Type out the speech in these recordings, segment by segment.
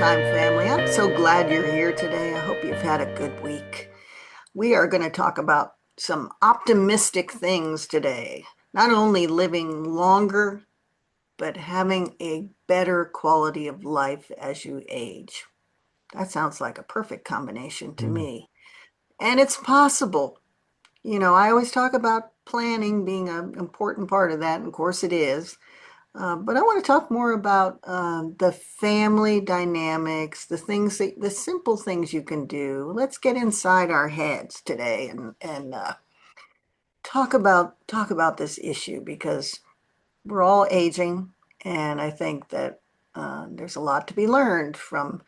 Time family. I'm so glad you're here today. I hope you've had a good week. We are going to talk about some optimistic things today. Not only living longer, but having a better quality of life as you age. That sounds like a perfect combination to Mm. me. And it's possible. I always talk about planning being an important part of that, and of course it is. But I want to talk more about the family dynamics, the simple things you can do. Let's get inside our heads today and talk about this issue because we're all aging, and I think that there's a lot to be learned from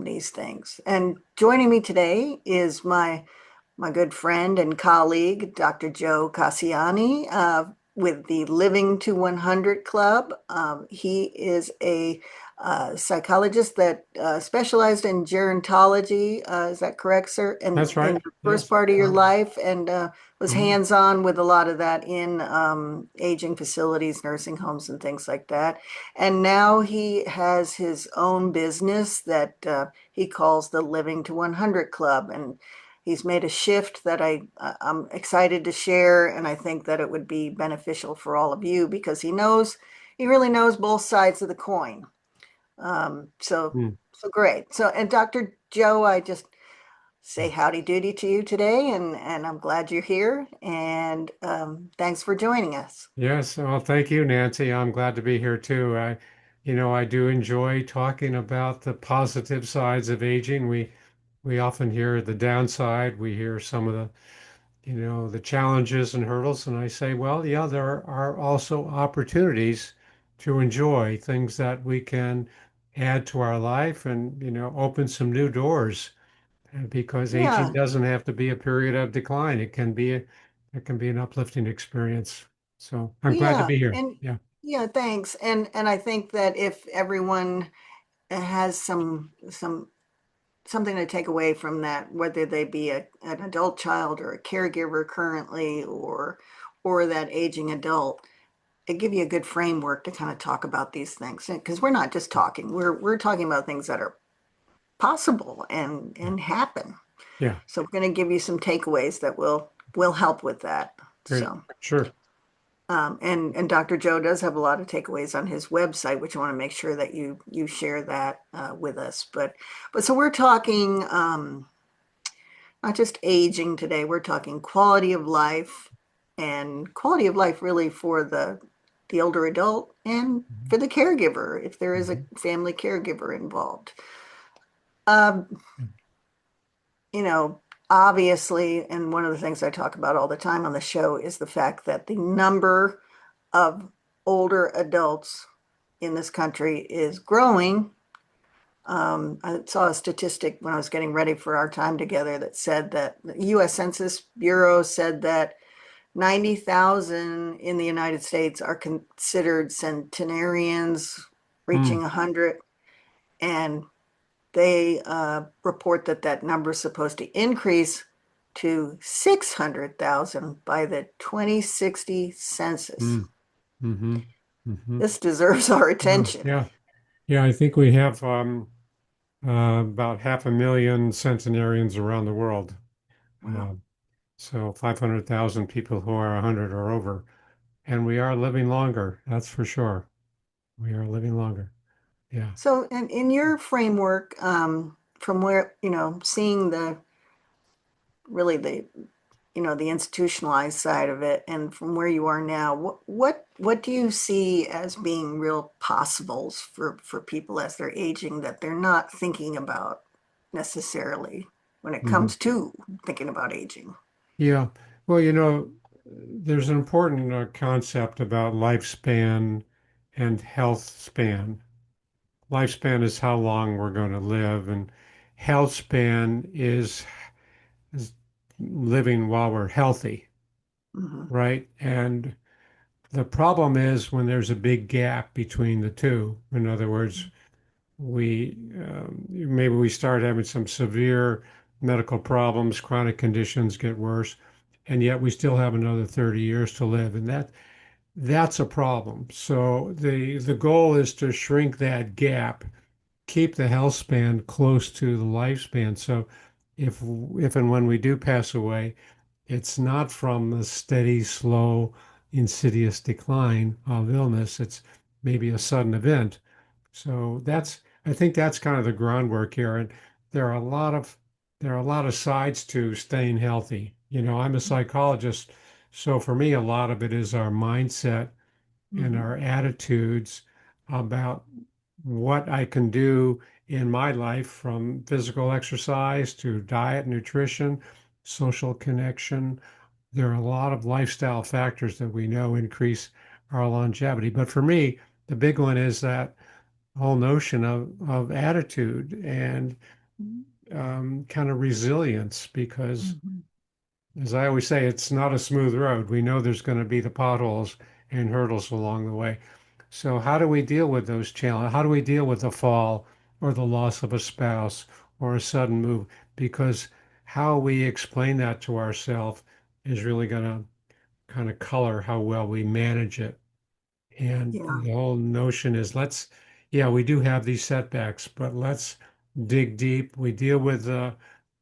these things. And joining me today is my good friend and colleague, Dr. Joe Casciani, with the Living to 100 Club. He is a psychologist that specialized in gerontology. Is that correct, sir? And That's in right. the first Yes. part of your life, and was Mhm. hands-on with a lot of that in aging facilities, nursing homes, and things like that. And now he has his own business that he calls the Living to 100 Club, and he's made a shift that I'm excited to share, and I think that it would be beneficial for all of you because he really knows both sides of the coin. So Mm. so great. So and Dr. Joe, I just say howdy doody to you today, and I'm glad you're here, and thanks for joining us. Yes. Well, thank you, Nancy. I'm glad to be here too. I do enjoy talking about the positive sides of aging. We often hear the downside. We hear some of the challenges and hurdles, and I say, well, yeah, there are also opportunities to enjoy things that we can add to our life and, open some new doors. Because aging Yeah, doesn't have to be a period of decline. It can be an uplifting experience. So I'm glad to yeah, be here. and Yeah. yeah, thanks. And I think that if everyone has something to take away from that, whether they be an adult child or a caregiver currently or that aging adult, it give you a good framework to kind of talk about these things because we're not just talking, we're talking about things that are possible and happen. Yeah. So we're going to give you some takeaways that will help with that. Great. So Sure. and Dr. Joe does have a lot of takeaways on his website, which I want to make sure that you share that with us. But so we're talking not just aging today. We're talking quality of life and quality of life really for the older adult and Mhm. for the caregiver if there is a Mhm. family caregiver involved. Um, you know, Obviously, and one of the things I talk about all the time on the show is the fact that the number of older adults in this country is growing. I saw a statistic when I was getting ready for our time together that said that the US Census Bureau said that 90,000 in the United States are considered centenarians reaching Mm. 100, and they report that that number is supposed to increase to 600,000 by the 2060 census. Mm. Mm-hmm. Mm-hmm. This deserves our Yeah. attention. Yeah. Yeah. I think we have about 500,000 centenarians around the world. Wow. Uh, so 500,000 people who are 100 or over. And we are living longer. That's for sure. We are living longer. Yeah. So, in your framework, from where, seeing really the institutionalized side of it, and from where you are now, what do you see as being real possibles for people as they're aging that they're not thinking about necessarily when it Hmm. comes to thinking about aging? Yeah. Well, there's an important concept about lifespan and health span. Lifespan is how long we're going to live, and health span is living while we're healthy, Hmm. right? And the problem is when there's a big gap between the two. In other words, maybe we start having some severe medical problems, chronic conditions get worse, and yet we still have another 30 years to live, and that's a problem. So the goal is to shrink that gap keep the health span close to the lifespan. So if and when we do pass away, it's not from a steady, slow, insidious decline of illness. It's maybe a sudden event. So I think that's kind of the groundwork here. And there are a lot of, there are a lot of sides to staying healthy. You know, I'm a psychologist, so for me, a lot of it is our mindset and Mhm. our attitudes about what I can do in my life from physical exercise to diet, nutrition, social connection. There are a lot of lifestyle factors that we know increase our longevity. But for me, the big one is that whole notion of attitude and kind of resilience, because Mhm. as I always say, it's not a smooth road. We know there's going to be the potholes and hurdles along the way. So how do we deal with those challenges? How do we deal with the fall or the loss of a spouse or a sudden move? Because how we explain that to ourselves is really going to kind of color how well we manage it. And Yeah. the whole notion is yeah, we do have these setbacks, but let's dig deep. We deal with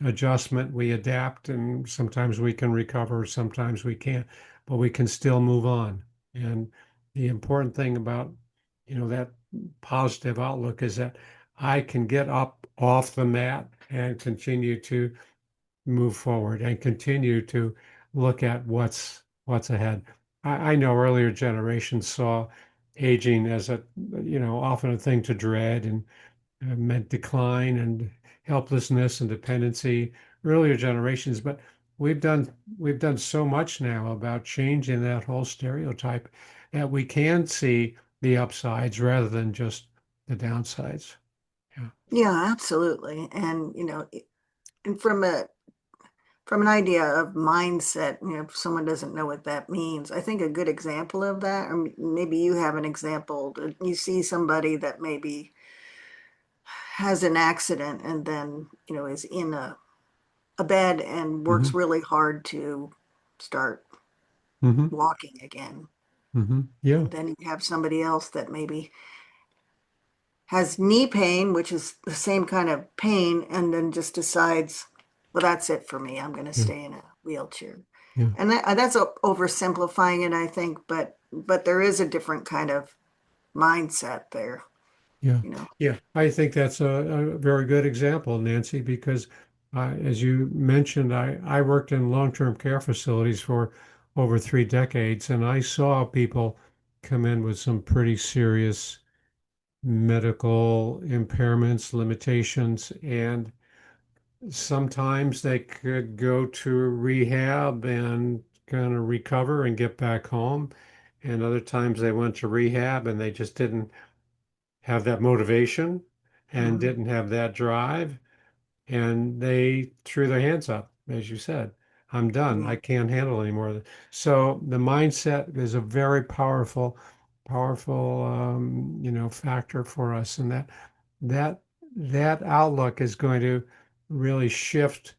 adjustment, we adapt, and sometimes we can recover, sometimes we can't, but we can still move on. And the important thing about, that positive outlook is that I can get up off the mat and continue to move forward and continue to look at what's ahead. I know earlier generations saw aging as often a thing to dread and meant decline and helplessness and dependency. Earlier generations, but we've done so much now about changing that whole stereotype that we can see the upsides rather than just the downsides. Yeah. Yeah, absolutely. And and from an idea of mindset, if someone doesn't know what that means, I think a good example of that, or maybe you have an example, you see somebody that maybe has an accident and then, is in a bed and Hmm. works really hard to start Hmm. walking again. Hmm. Yeah. And then you have somebody else that maybe has knee pain, which is the same kind of pain, and then just decides, well, that's it for me. I'm going to Yeah. stay in a wheelchair. Yeah. And that's oversimplifying it, I think, but there is a different kind of mindset there, Yeah, you know. yeah. I think that's a very good example, Nancy, because as you mentioned, I worked in long-term care facilities for over 3 decades, and I saw people come in with some pretty serious medical impairments, limitations, and sometimes they could go to rehab and kind of recover and get back home. And other times they went to rehab and they just didn't have that motivation and Mhm. didn't have that drive, and they threw their hands up, as you said. I'm done. Yeah, I can't handle anymore. So the mindset is a very powerful, factor for us, and that that outlook is going to really shift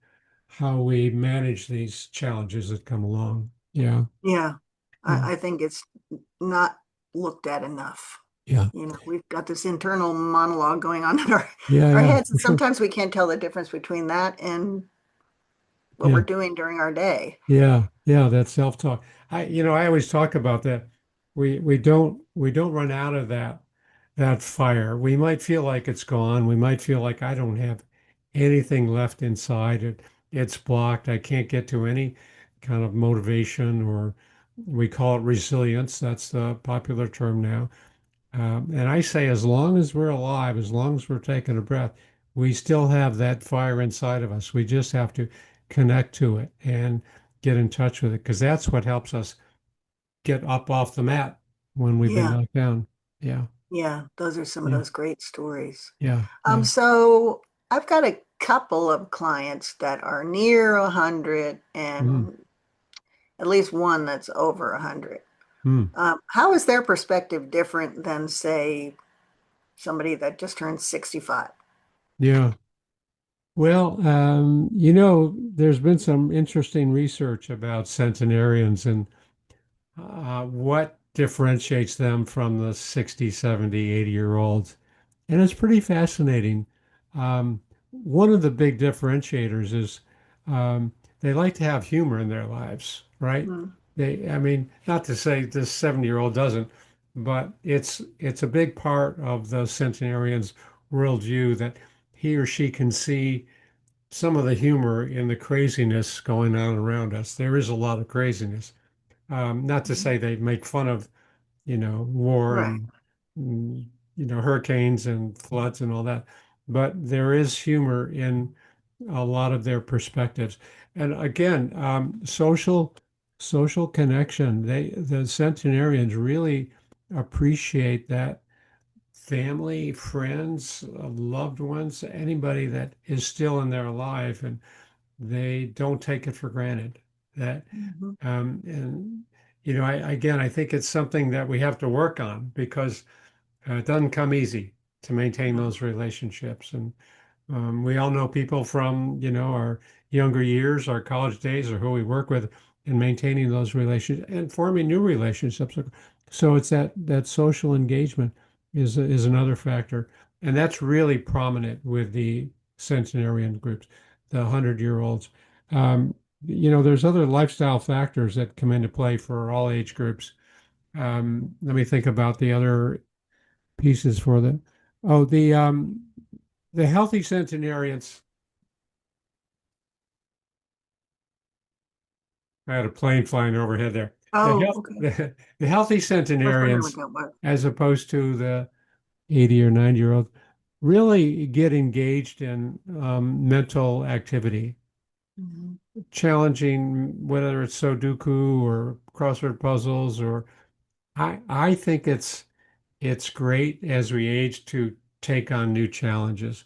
how we manage these challenges that come along. Yeah, yeah. yeah, I think it's not looked at enough. yeah, We've got this internal monologue going on in yeah, our yeah, heads, for and sure. sometimes we can't tell the difference between that and what we're Yeah. doing during our day. Yeah, yeah, that self-talk. I always talk about that. We don't run out of that fire. We might feel like it's gone. We might feel like I don't have anything left inside. It's blocked. I can't get to any kind of motivation, or we call it resilience. That's the popular term now. And I say, as long as we're alive, as long as we're taking a breath, we still have that fire inside of us. We just have to connect to it and get in touch with it, because that's what helps us get up off the mat when we've been Yeah, knocked down. Yeah, yeah, those are some of yeah, those great stories. yeah, yeah. So I've got a couple of clients that are near 100 Mm, and at least one that's over 100. mm, How is their perspective different than, say, somebody that just turned 65? yeah. Well, there's been some interesting research about centenarians and what differentiates them from the 60, 70, 80-year-olds. and it's pretty fascinating. One of the big differentiators is um, they like to have humor in their lives, right? Mm, I mean, not to say this 70-year-old doesn't, but it's a big part of the centenarian's worldview that he or she can see some of the humor in the craziness going on around us. There is a lot of craziness. Not to mhm. say they make fun of, war Right. and, mm, hurricanes and floods and all that, but there is humor in a lot of their perspectives. And again, social connection. The centenarians really appreciate that family, friends, loved ones, anybody that is still in their life, and they don't take it for granted. That Mhm. and again, I think it's something that we have to work on because it doesn't come easy to maintain No. those relationships. And we all know people from, our younger years, our college days, or who we work with in maintaining those relationships and forming new relationships. So it's that social engagement is another factor, and that's really prominent with the centenarian groups, the 100-year-olds. Um, there's other lifestyle factors that come into play for all age groups. Let me think about the other pieces for them. Oh, the healthy centenarians. I had a plane flying overhead there. The Oh, health, okay. the healthy I was wondering what centenarians, that was. as opposed to the 80 or 90-year-old, really get engaged in mental activity, Mhm. challenging whether it's Sudoku or crossword puzzles, or I think it's great as we age to take on new challenges.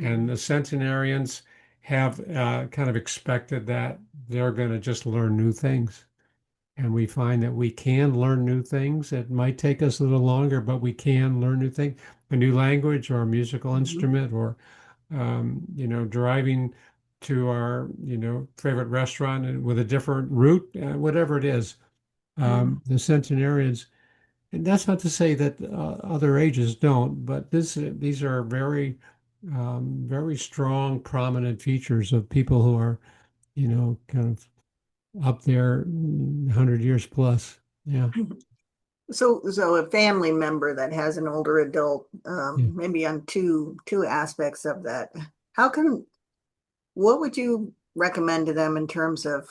And Mhm. the centenarians have kind of expected that they're going to just learn new things. And we find that we can learn new things. It might take us a little longer, but we can learn new things, a new language or a musical Mhm. instrument, or driving to our favorite restaurant and with a different route, whatever it is. Mhm. The centenarians, and that's not to say that other ages don't, but these are very very strong, prominent features of people who are kind of up there 100 years plus. Yeah. So a family member that has an older adult, Yeah. maybe on two aspects of that, how can what would you recommend to them in terms of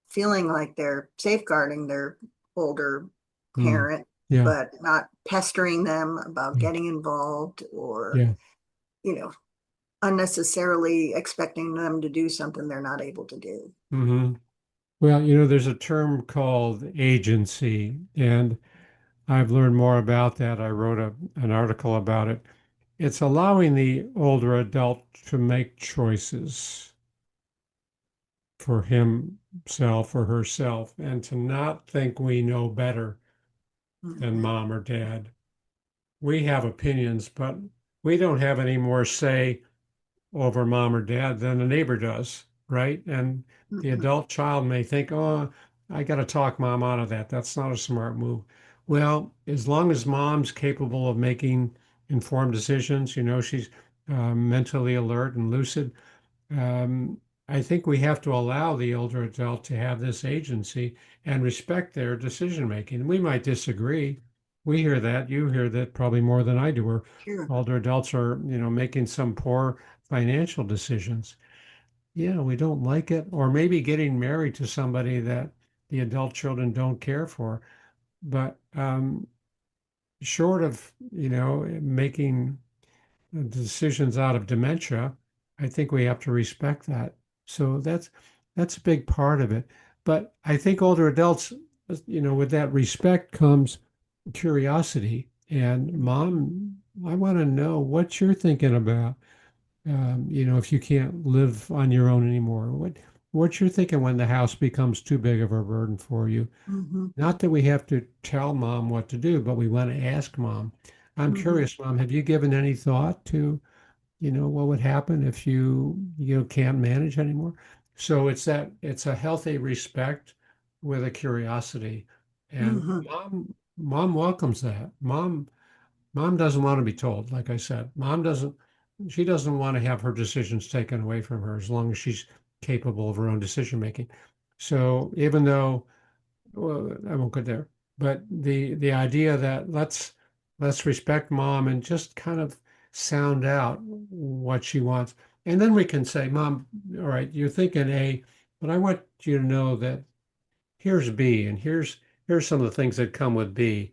feeling like they're safeguarding their older Mm. parent, Yeah. but not pestering them about Yeah. getting involved or, Yeah. you know, unnecessarily expecting them to do something they're not able to do? Hmm. Well, there's a term called agency, and I've learned more about that. I wrote an article about it. It's allowing the older adult to make choices for himself or herself and to not think we know better than Mhm. mom or dad. We have opinions, but we don't have any more say over mom or dad than a neighbor does, right? And the Mhm. adult child may think, oh, I got to talk mom out of that. That's not a smart move. Well, as long as mom's capable of making informed decisions, she's mentally alert and lucid, um, I think we have to allow the older adult to have this agency and respect their decision making. We might disagree. We hear that. You hear that probably more than I do. Where Sure. older adults are, making some poor financial decisions. Yeah, we don't like it. Or maybe getting married to somebody that the adult children don't care for. But short of, making decisions out of dementia, I think we have to respect that. So that's a big part of it. But I think older adults, with that respect comes curiosity. And Mhm. mom, I want to know what you're thinking about. If you can't live on your own anymore, what you're thinking when the house becomes too big of a burden for you. Mhm. Not that we have to tell mom what to do, but we want to ask mom. I'm Mhm. curious, mom, have you given any thought to what would happen if you can't manage anymore? So it's a healthy respect with a curiosity. And Mhm. mom welcomes that. Mom Mom doesn't want to be told, like I said. She doesn't want to have her decisions taken away from her as long as she's capable of her own decision making. So even though, well, I won't go there, but the idea that let's respect mom and just kind of sound out what she wants. And then we can say, Mom, all right, you're thinking A, but I want you to know that here's B, and here's some of the things that come with B,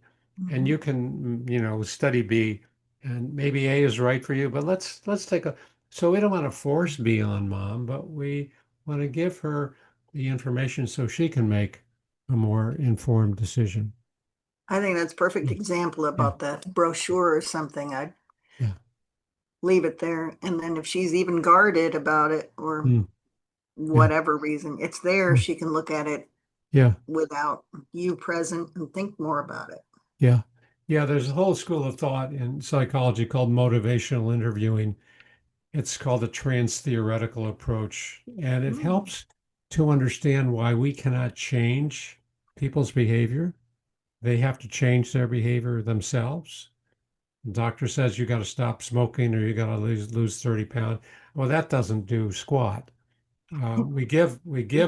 and Mhm. you can, study B, and maybe A is right for you, but let's take a. So we don't want to force B on mom, but we want to give her the information so she can make a more informed decision. I think that's a perfect Yeah, example yeah, about that brochure or something. I'd yeah, leave it there. And then if she's even guarded about it or mm, yeah, whatever reason, it's there. mm, She can look at it yeah, without you present and think more about it. yeah, yeah. There's a whole school of thought in psychology called motivational interviewing. It's called the trans-theoretical approach, and it Mm. helps to understand why we cannot change people's behavior. They have to change their behavior themselves. The doctor says you got to stop smoking or you got to lose 30 pounds. Well, that doesn't do squat. We give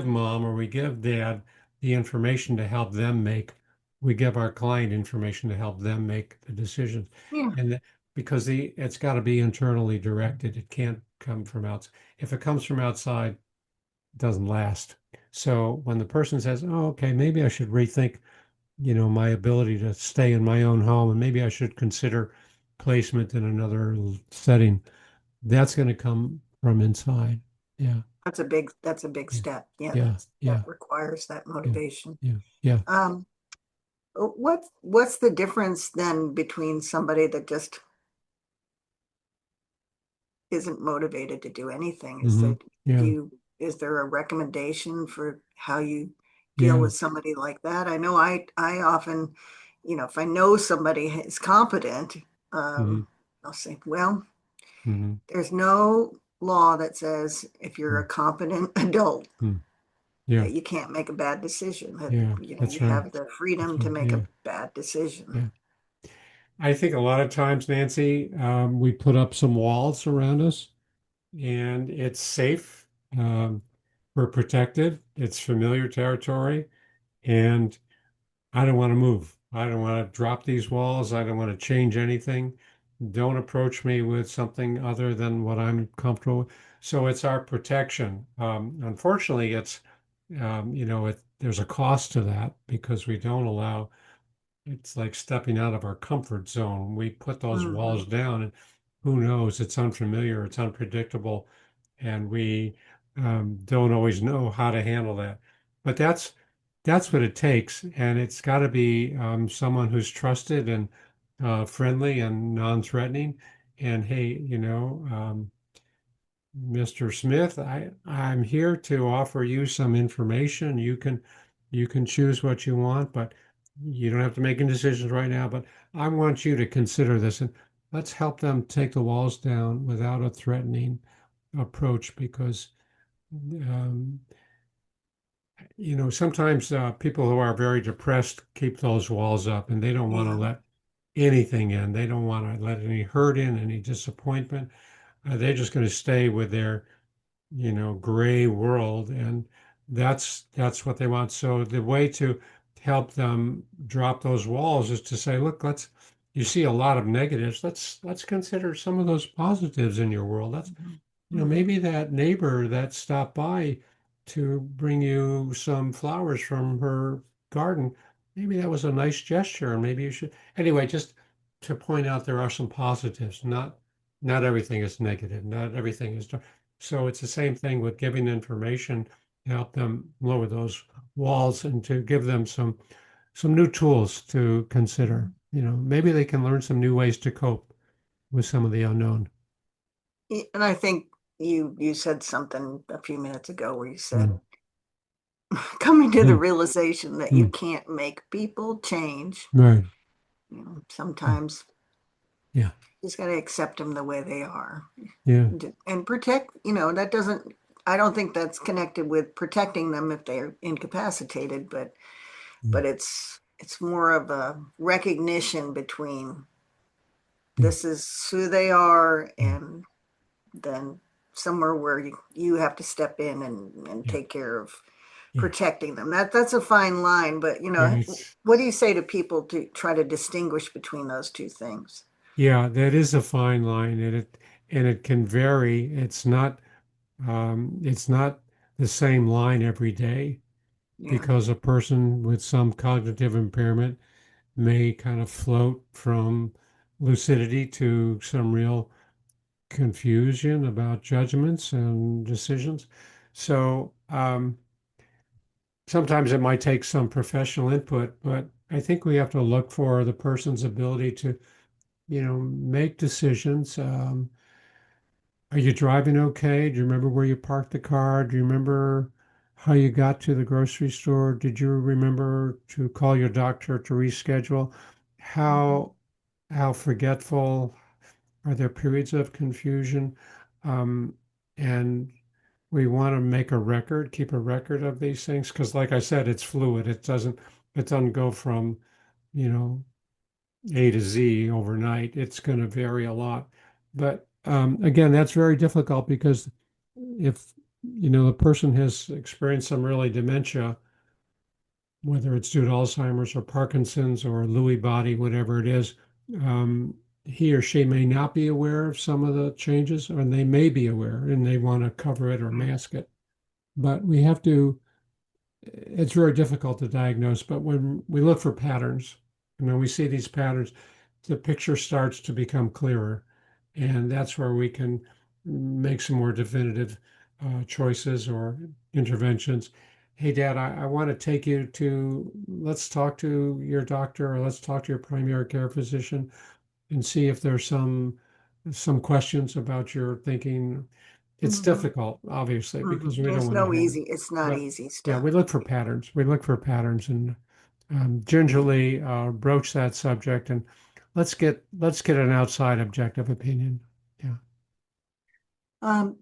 mom or we give dad the information to help them make. We give our client information to help them make the decisions, Yeah, and because it's got to be internally directed. It can't come from outside. If it comes from outside, it doesn't last. So when the person says, "Oh, okay, maybe I should rethink, my ability to stay in my own home, and maybe I should consider placement in another setting," that's going to come from inside. Yeah. that's a big Yeah, step. Yeah, yeah, that yeah, requires that yeah, motivation. yeah, yeah. Um, what's the difference then between somebody that just isn't motivated to do anything? Is Hmm. that do Yeah, you is there a recommendation for how you deal yeah. with somebody like that? I know I often, if I know somebody is competent, Hmm. I'll say, well, Hmm. there's no law that says if you're a competent adult Hmm. Yeah, that you can't make a bad decision, that yeah. you That's right. have the That's freedom to right. make a Yeah, bad decision. yeah. I think a lot of times, Nancy, we put up some walls around us, and it's safe. Um, we're protected. It's familiar territory, and I don't want to move. I don't want to drop these walls. I don't want to change anything. Don't approach me with something other than what I'm comfortable with. So it's our protection. Unfortunately, there's a cost to that because we don't allow, it's like stepping out of our comfort zone. We put those walls Mhm. down, and who knows? It's unfamiliar, it's unpredictable, and we don't always know how to handle that. But that's what it takes, and it's got to be someone who's trusted and friendly and non-threatening. And hey, Mr. Smith, I'm here to offer you some information. You can choose what you want, but you don't have to make any decisions right now. But I want you to consider this, and let's help them take the walls down without a threatening approach because um, sometimes people who are very depressed keep those walls up and they don't want to Yeah. let anything in. They don't want to let any hurt in, any disappointment. They're just going to stay with their gray world, and that's what they want. So the way to help them drop those walls is to say, look, you see a lot of negatives. Let's consider some of those positives in your world. Let's Mhm. maybe Mhm. that neighbor that stopped by to bring you some flowers from her garden, maybe that was a nice gesture, and maybe you should. Anyway, just to point out there are some positives. Not everything is negative. Not everything is dark. So it's the same thing with giving information to help them lower those walls and to give them some new tools to consider. Maybe they can learn some new ways to cope with some of the unknown. And I think you said something a few minutes ago where you said Mm. coming to the Mm. realization that you Mm. can't make people change. Right. Yeah. Sometimes Yeah. you just got to accept them the way they are Yeah. and protect, that doesn't, I don't think that's connected with protecting them if they're incapacitated, but Mm. it's more of a recognition between Yeah. this is who they are, Yeah. and then somewhere where you have to step in and Yeah. take care of Yeah. protecting them. That's a fine line, but Yeah. It's what do you say to people to try to distinguish between those two things? yeah, that is a fine line, and it can vary. It's not the same line every day Yeah. because a person with some cognitive impairment may kind of float from lucidity to some real confusion about judgments and decisions. So sometimes it might take some professional input, but I think we have to look for the person's ability to, make decisions. Are you driving okay? Do you remember where you parked the car? Do you remember how you got to the grocery store? Did you remember to call your doctor to reschedule? Mhm. How how forgetful? Are there periods of confusion? Um, and we want to make a record, keep a record of these things, because like I said, it's fluid. It doesn't go from, you know, A to Z overnight. It's going to vary a lot. But again, that's very difficult because if, the person has experienced some early dementia, whether it's due to Alzheimer's or Parkinson's or Lewy body, whatever it is, um, he or she may not be aware of some of the changes, or they may be aware and they want to cover it or mask it. But we have to, it's very difficult to diagnose, but when we look for patterns, and when we see these patterns, the picture starts to become clearer. And that's where we can make some more definitive choices or interventions. Hey, Dad, I want to take you to, let's talk to your doctor or let's talk to your primary care physician and see if there's some questions about your thinking. It's Hmm. difficult, obviously, because we don't There's want to no have, easy, it's not but easy yeah, we stuff. look for patterns. We look for patterns and Yeah. gingerly broach that subject, and let's get an outside objective opinion. Yeah. Um,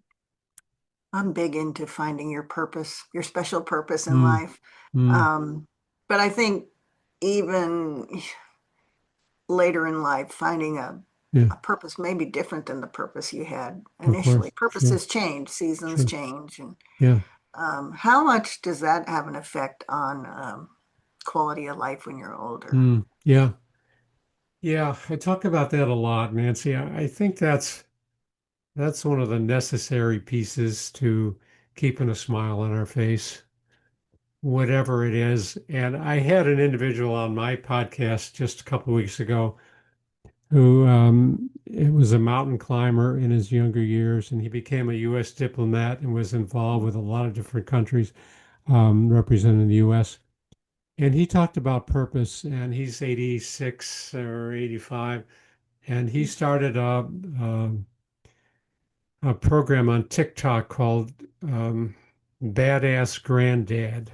I'm big into finding your purpose, your special purpose in Mm, life. mm, Um, but I think even later in life, finding yeah, a purpose may be different than the purpose you had of initially. course. Sure, Purposes change, seasons sure. change, and Yeah. how much does that have an effect on quality of life when you're older? Yeah. Yeah. I talk about that a lot, Nancy. I think that's one of the necessary pieces to keeping a smile on our face, whatever it is. And I had an individual on my podcast just a couple of weeks ago who it was a mountain climber in his younger years, and he became a U.S. diplomat and was involved with a lot of different countries representing the U.S. And he talked about purpose, and he's 86 or 85, and he started a program on TikTok called Badass Granddad,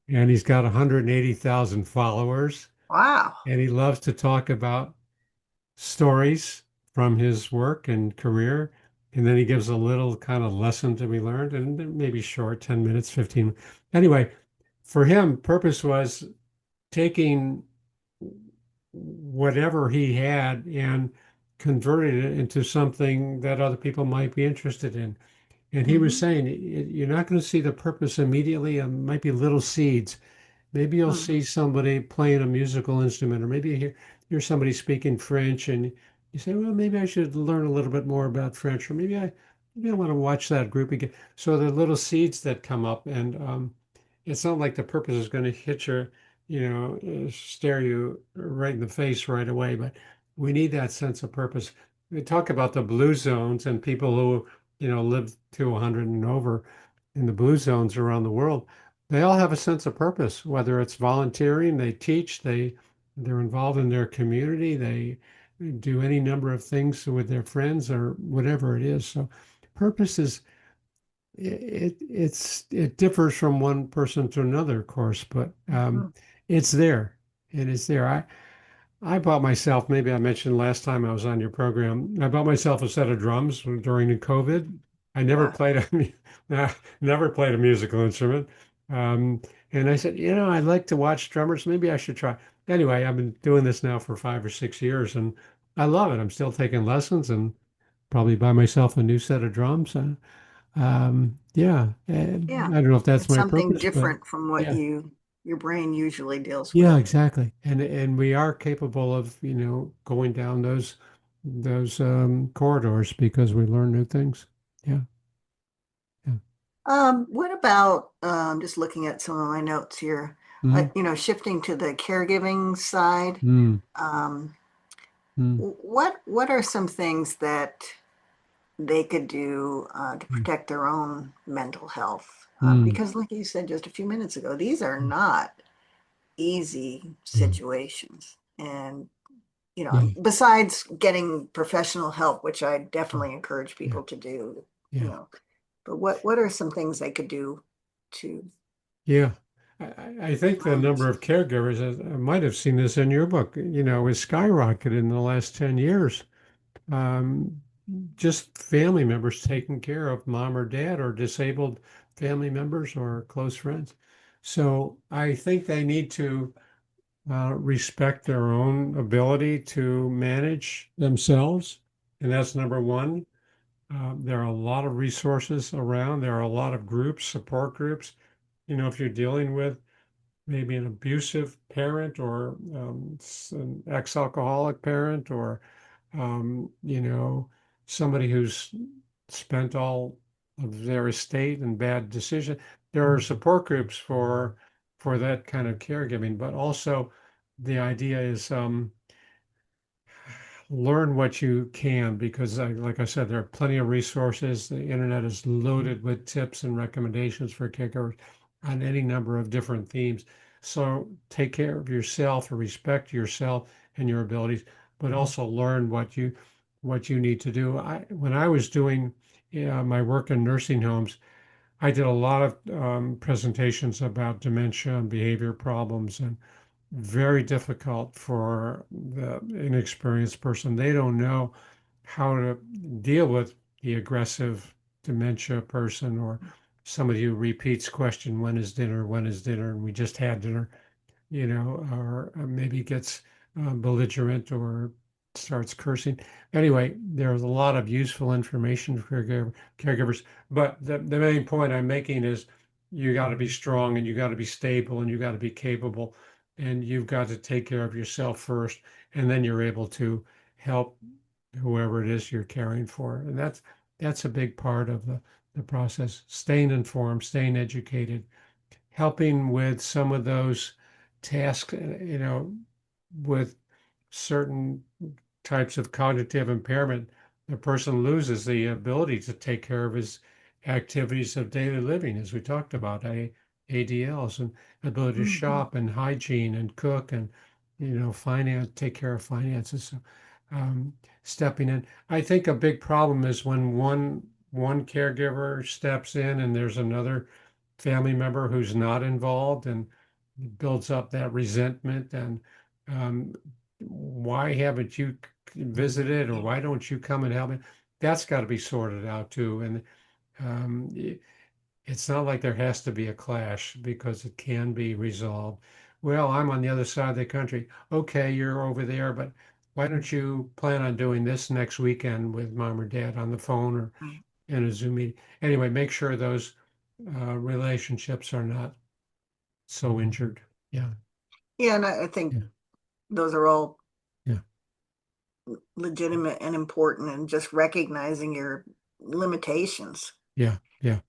and he's got 180,000 followers, Wow. and he loves to talk about stories from his work and career. And then he gives a little kind of lesson to be learned, and maybe short, 10 minutes, 15. Anyway, for him, purpose was taking whatever he had and converting it into something that other people might be interested in. And he was Hmm. saying, you're not going to see the purpose immediately. It might be little seeds. Maybe you'll Hmm. see somebody playing a musical instrument, or maybe you hear somebody speaking French, and you say, "Well, maybe I should learn a little bit more about French, or maybe I want to watch that group again." So there are little seeds that come up, and it's not like the purpose is going to hit your, stare you right in the face right away. But we need that sense of purpose. We talk about the blue zones and people who, live to 100 and over in the blue zones around the world. They all have a sense of purpose, whether it's volunteering, they teach, they're involved in their community, they do any number of things with their friends or whatever it is. So purpose is it differs from one person to another, of course, but Hmm. it's there. It is there. I bought myself, maybe I mentioned last time I was on your program, I bought myself a set of drums during the COVID. I never Yeah. played never played a musical instrument. Um, and I said, I'd like to watch drummers. Maybe I should try. Anyway, I've been doing this now for 5 or 6 years, and I love it. I'm still taking lessons and probably buy myself a new set of drums. Yeah, Yeah, I don't know if that's it's my something purpose, but different from what yeah, your brain usually deals yeah, with. exactly. And we are capable of, going down those corridors because we learn new things. Yeah, yeah. What about just looking at some of my notes here? Mm, Shifting to the caregiving side. mm, Um, mm, what are some things that they could do to mm, protect their own mental health? mm, Because, like you said just a few minutes ago, these are not easy mm. situations. And, Yeah, besides getting professional help, which I yeah, definitely encourage yeah, people to do, you yeah. know, but what are some things they could do to Yeah. I think the mind number themselves? of caregivers, I might have seen this in your book, is skyrocketed in the last 10 years. Um, just family members taking care of mom or dad or disabled family members or close friends. So I think they need to respect their own ability to manage themselves. And that's number one. There are a lot of resources around. There are a lot of groups, support groups. If you're dealing with maybe an abusive parent or an ex-alcoholic parent or somebody who's spent all of their estate and bad decision. There are support groups for that kind of caregiving, but also the idea is learn what you can because like I said, there are plenty of resources. The internet is loaded with tips and recommendations for caregivers on any number of different themes. So take care of yourself or respect yourself and your abilities, but also learn what you need to do. When I was doing my work in nursing homes, I did a lot of presentations about dementia and behavior problems and very difficult for the inexperienced person. They don't know how to deal with the aggressive dementia person or somebody who repeats question, when is dinner, when is dinner, and we just had dinner, or maybe gets belligerent or starts cursing. Anyway, there's a lot of useful information for caregivers. But the main point I'm making is you got to be strong and you got to be stable and you got to be capable and you've got to take care of yourself first. And then you're able to help whoever it is you're caring for. And that's a big part of the process. Staying informed, staying educated, helping with some of those tasks, with certain types of cognitive impairment, the person loses the ability to take care of his activities of daily living, as we talked about, ADLs and ability to Mhm. shop and hygiene and cook and, finance, take care of finances. So, um, stepping in. I think a big problem is when one caregiver steps in and there's another family member who's not involved and builds up that resentment and um, why haven't you visited or why don't you come and help me? That's got to be sorted out too. And it's not like there has to be a clash because it can be resolved. Well, I'm on the other side of the country. Okay, you're over there, but why don't you plan on doing this next weekend with mom or dad on the phone or Right. in a Zoom meeting? Anyway, make sure those relationships are not so injured. Yeah, Yeah, and I think yeah, those are all yeah, legitimate and important, and just recognizing your limitations. yeah, yeah.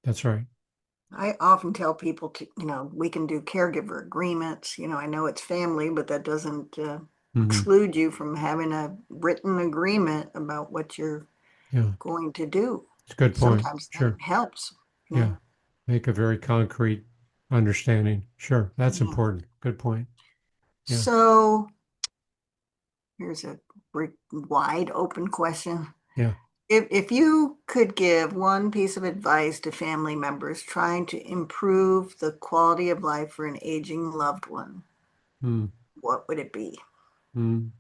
That's right. I often tell people we can do caregiver agreements. I know it's family, but that doesn't Hmm. exclude you from having a written agreement about what you're Yeah, going to do. it's a good point. Sometimes that Sure. helps. Yeah. Yeah. Make a very concrete understanding. Sure. That's Yeah. important. Good point. Yeah. So here's a wide open question. Yeah. If you could give one piece of advice to family members trying to improve the quality of life for an aging loved one, Mm, what would it be? mm.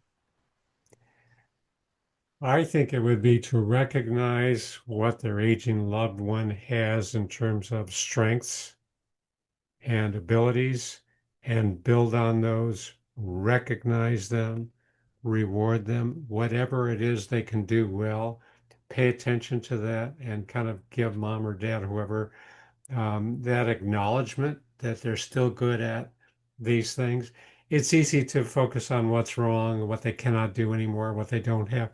I think it would be to recognize what their aging loved one has in terms of strengths and abilities and build on those, recognize them, reward them, whatever it is they can do well, pay attention to that and kind of give mom or dad, whoever, that acknowledgement that they're still good at these things. It's easy to focus on what's wrong, what they cannot do anymore, what they don't have.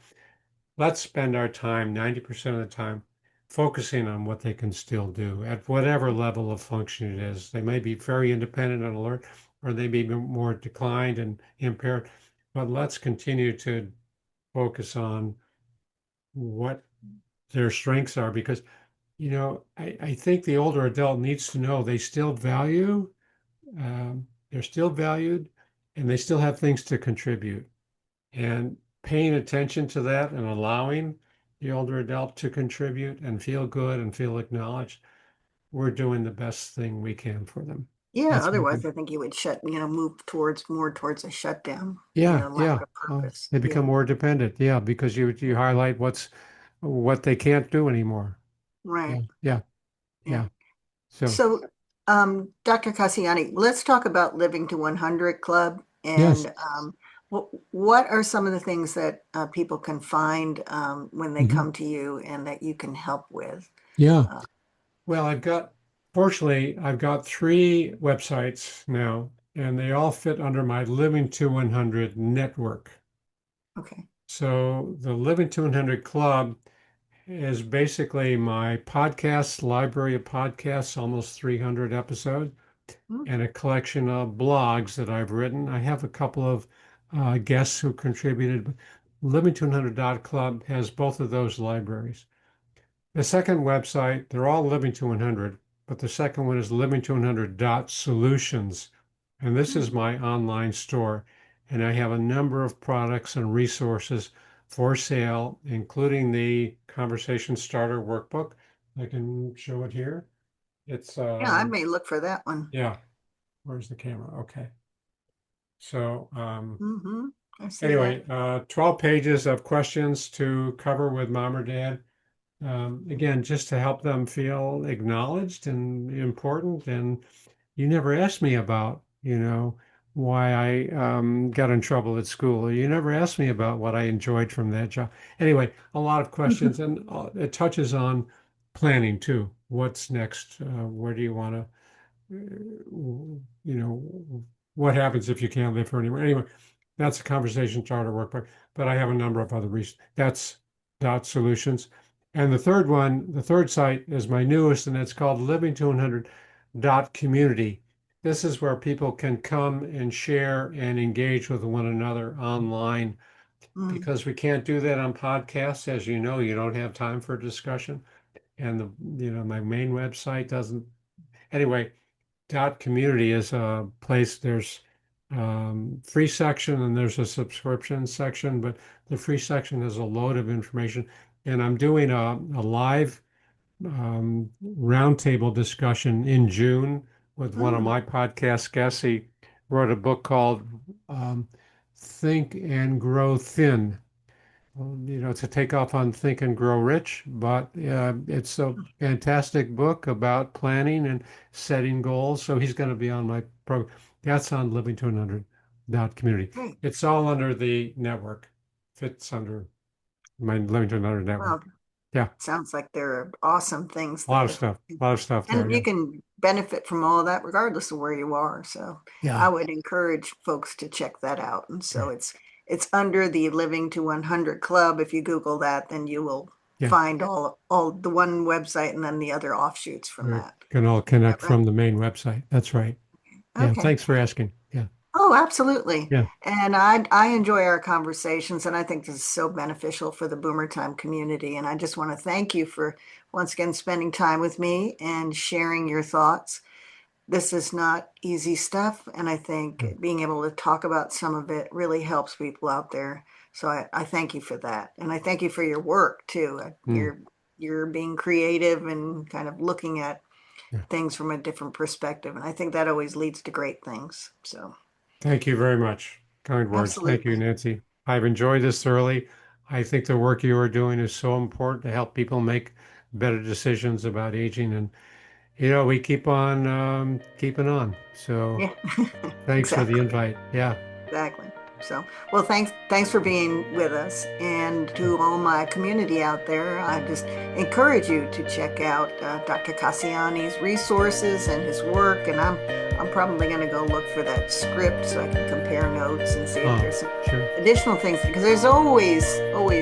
Let's spend our time, 90% of the time, focusing on what they can still do at whatever level of function it is. They may be very independent and alert, or they may be more declined and impaired, but let's continue to focus on what their strengths are because, I think the older adult needs to know they still value, they're still valued, and they still have things to contribute. And paying attention to that and allowing the older adult to contribute and feel good and feel acknowledged, we're doing the best thing we can for them. Yeah, That's my otherwise opinion. I think you would move towards more towards a shutdown, Yeah, lack yeah. of purpose. They Yeah, become more dependent. Yeah, because you highlight what they can't do anymore. right. Yeah, yeah, Yeah. yeah. So So, Dr. Casciani, let's talk about Living to 100 Club yes. and what are some of the things that people can find when they Mhm. come to you and that you can help with? Yeah. Uh, Well, fortunately, I've got three websites now, and they all fit under my Living to 100 network. okay. So the Living to 100 Club is basically my podcast library of podcasts, almost 300 episodes, Mm, and a collection of blogs that I've written. I have a couple of guests who contributed, but Living to 100 Club has both of those libraries. The second website, they're all Living to 100, but the second one is living to 100 solutions. And this is mm. my online store. And I have a number of products and resources for sale, including the Conversation Starter Workbook. I can show it here. It's, Yeah, I may look for that one. yeah, where's the camera? Okay. So, Hmm. I see that. anyway, 12 pages of questions to cover with mom or dad. Again, just to help them feel acknowledged and important. And you never asked me about, why I got in trouble at school. You never asked me about what I enjoyed from that job. Anyway, a lot of questions, and it touches on planning too. What's next? Where do you want to what happens if you can't live here anymore? Anyway, that's a conversation starter workbook, but I have a number of other reasons. That's dot solutions. And the third site is my newest, and it's called living to 100 dot community. This is where people can come and share and engage with one another online Mm. because we can't do that on podcasts. As you know, you don't have time for discussion. And my main website doesn't. Anyway, dot community is a place there's free section and there's a subscription section, but the free section has a load of information. And I'm doing a live roundtable discussion in June with one of Mm. my podcast guests. He wrote a book called um, Think and Grow Thin, to take off on Think and Grow Rich, but it's a fantastic book about planning and setting goals. So he's going to be on my program. That's on Living to 100 community. Great. It's all under the network, fits under my Living to 100 network. Well, Yeah, sounds like there are awesome things a lot of there. stuff, a lot of stuff there. And Yeah, you can benefit from all of that regardless of where you are. So I yeah, would encourage folks to check that out. And so yeah, it's under the Living to 100 Club. If you Google that, then you will yeah. find all the one website and then the other offshoots from We that. can all Is that connect right? from the main website. That's right. Yeah, Okay. thanks for asking. Yeah, Oh, absolutely. yeah, And I enjoy our conversations, and I think this is so beneficial for the Boomer Time community. And I just want to thank you for once again spending time with me and sharing your thoughts. This is not easy stuff, and I think mm, being able to talk about some of it really helps people out there. So I thank you for that. And I thank you for your work too. mm, You're being creative and kind of looking at yeah. things from a different perspective. And I think that always leads to great things. So Thank you very much. Kind words. Thank you, absolutely. Nancy. I've enjoyed this thoroughly. I think the work you are doing is so important to help people make better decisions about aging. And, we keep on keeping on. So Yeah, thanks for the exactly. invite. Yeah. Exactly. So, well, thanks for being with us. And to all my community out there, I just encourage you to check out Dr. Cassiani's resources and his work. And I'm probably going to go look for that script so I can compare notes and see if Oh, there's some sure. additional things, because there's always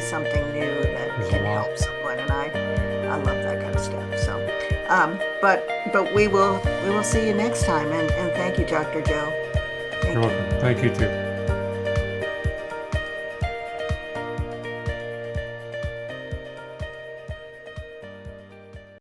something new that There's a can lot. help someone, and I love that kind of stuff. So, but we will see you next time. And thank you, Dr. Joe. You're Thank you. welcome. Thank you too.